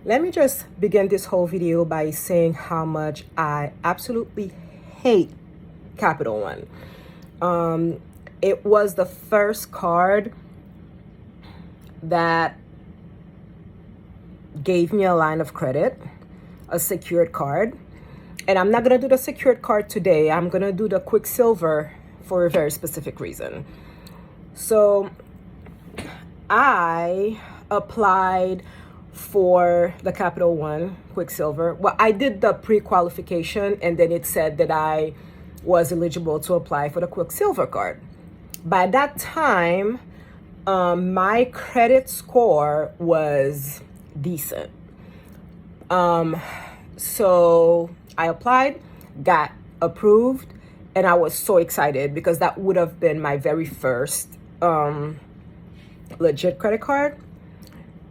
Let me just begin this whole video by saying how much I absolutely hate Capital One. It was the first card that gave me a line of credit, a secured card. And I'm not going to do the secured card today. I'm going to do the Quicksilver for a very specific reason. So I applied for the Capital One Quicksilver. Well, I did the pre-qualification and then it said that I was eligible to apply for the Quicksilver card. By that time, my credit score was decent. So I applied, got approved, and I was so excited because that would have been my very first legit credit card.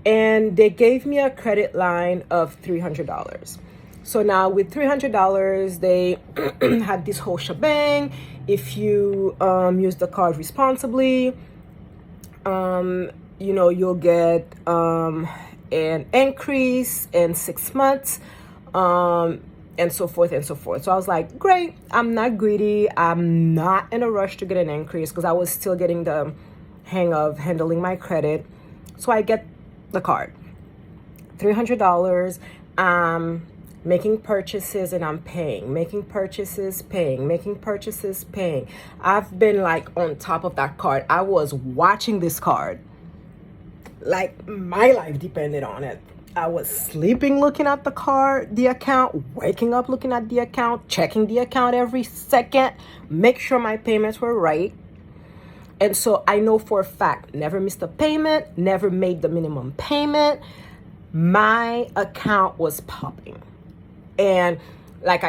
And they gave me a credit line of $300. So now with $300, they had this whole shebang. If you use the card responsibly, you'll get an increase in 6 months, and so forth and so forth. So I was like, great, I'm not greedy. I'm not in a rush to get an increase because I was still getting the hang of handling my credit. So I get the card, $300. I'm making purchases and I'm paying, making purchases, paying, making purchases, paying. I've been like on top of that card. I was watching this card like my life depended on it. I was sleeping looking at the card, the account, waking up looking at the account, checking the account every second, make sure my payments were right. And so I know for a fact, never missed a payment, never made the minimum payment. My account was popping. And like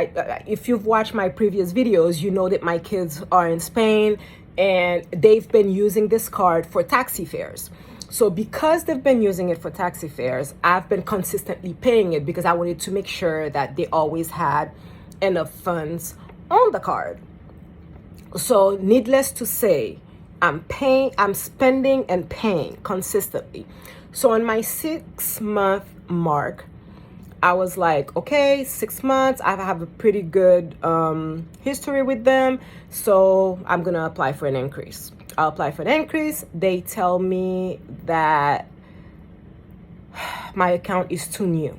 if you've watched my previous videos, you know that my kids are in Spain and they've been using this card for taxi fares. So because they've been using it for taxi fares, I've been consistently paying it because I wanted to make sure that they always had enough funds on the card. So needless to say, I'm spending and paying consistently. So on my 6-month mark, I was like, okay, 6 months, I have a pretty good history with them. So I'm going to apply for an increase. I'll apply for an increase. They tell me that my account is too new.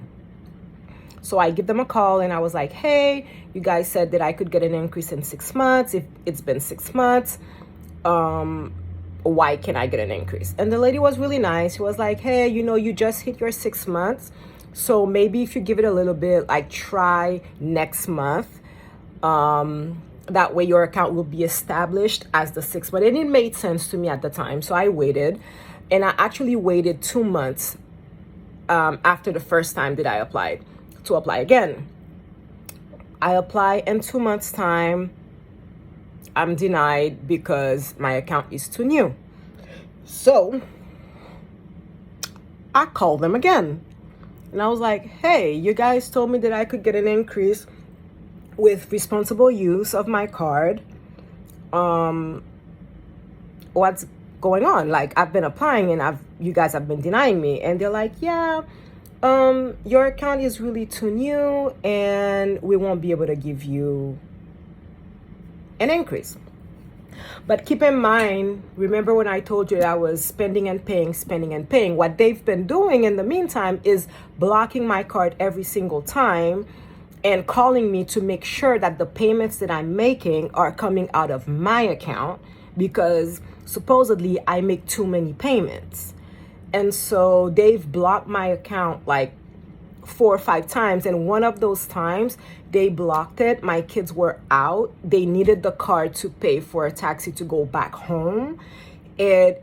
So I give them a call and I was like, hey, you guys said that I could get an increase in 6 months. If it's been 6 months, why can I get an increase? And the lady was really nice. She was like, hey, you just hit your 6 months. So maybe if you give it a little bit, like try next month. That way your account will be established as the 6th month. And it made sense to me at the time. So I waited, and I actually waited 2 months after the first time that I applied to apply again. I apply in 2 months' time. I'm denied because my account is too new. So I called them again. And I was like, hey, you guys told me that I could get an increase with responsible use of my card. What's going on? Like, I've been applying and you guys have been denying me. And they're like, yeah, your account is really too new and we won't be able to give you an increase. But keep in mind, remember when I told you that I was spending and paying? What they've been doing in the meantime is blocking my card every single time and calling me to make sure that the payments that I'm making are coming out of my account because supposedly I make too many payments. And so they've blocked my account like 4 or 5 times, and one of those times they blocked it. My kids were out. They needed the card to pay for a taxi to go back home. It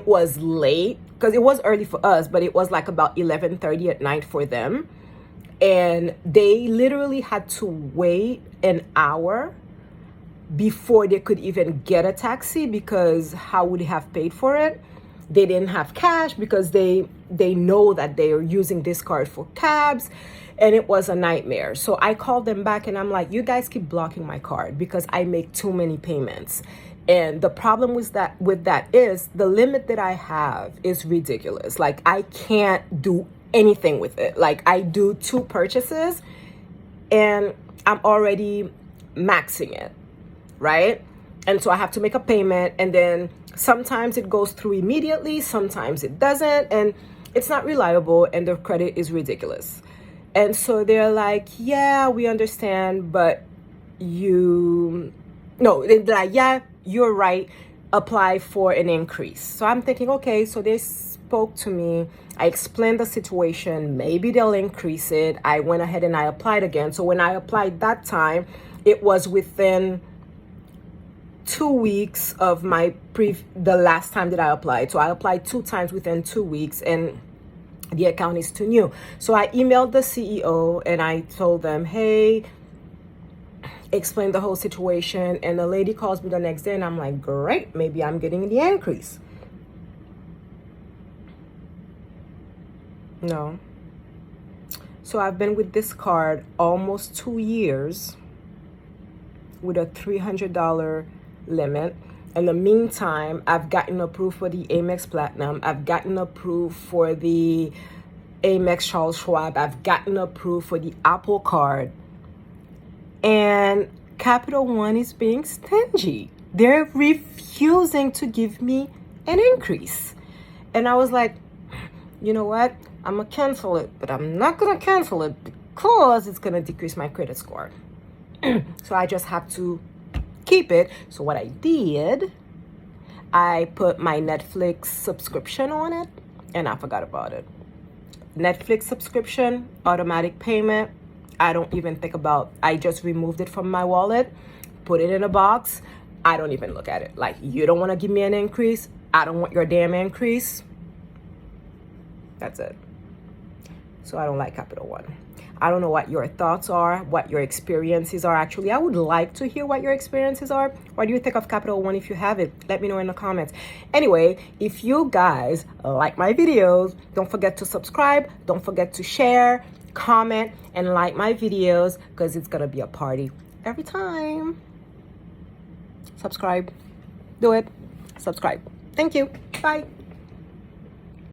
was late because it was early for us, but it was like about 11:30 at night for them. And they literally had to wait an hour before they could even get a taxi because how would they have paid for it? They didn't have cash because they know that they are using this card for cabs, and it was a nightmare. So I called them back and I'm like, you guys keep blocking my card because I make too many payments. And the problem with that is the limit that I have is ridiculous. Like, I can't do anything with it. Like I do 2 purchases and I'm already maxing it, right? And so I have to make a payment, and then sometimes it goes through immediately, sometimes it doesn't, and it's not reliable, and the credit is ridiculous. And so they're like, yeah, we understand, but they're like, yeah, you're right, apply for an increase. So I'm thinking, okay, so they spoke to me, I explained the situation, maybe they'll increase it. I went ahead and I applied again. So when I applied that time, it was within 2 weeks of the last time that I applied. So I applied 2 times within 2 weeks, and the account is too new. So I emailed the CEO and I told them, hey, explain the whole situation. And the lady calls me the next day and I'm like, great, maybe I'm getting the increase. No. So I've been with this card almost 2 years with a $300 limit. In the meantime, I've gotten approved for the Amex Platinum. I've gotten approved for the Amex Charles Schwab. I've gotten approved for the Apple card. And Capital One is being stingy. They're refusing to give me an increase. And I was like, you know what? I'm going to cancel it, but I'm not going to cancel it because it's going to decrease my credit score. So I just have to keep it. So what I did, I put my Netflix subscription on it and I forgot about it. Netflix subscription, automatic payment. I don't even think about, I just removed it from my wallet, put it in a box. I don't even look at it. Like, you don't want to give me an increase. I don't want your damn increase. That's it. So I don't like Capital One. I don't know what your thoughts are, what your experiences are. Actually, I would like to hear what your experiences are. What do you think of Capital One if you have it? Let me know in the comments. Anyway, if you guys like my videos, don't forget to subscribe. Don't forget to share, comment, and like my videos because it's going to be a party every time. Subscribe. Do it. Subscribe. Thank you. Bye.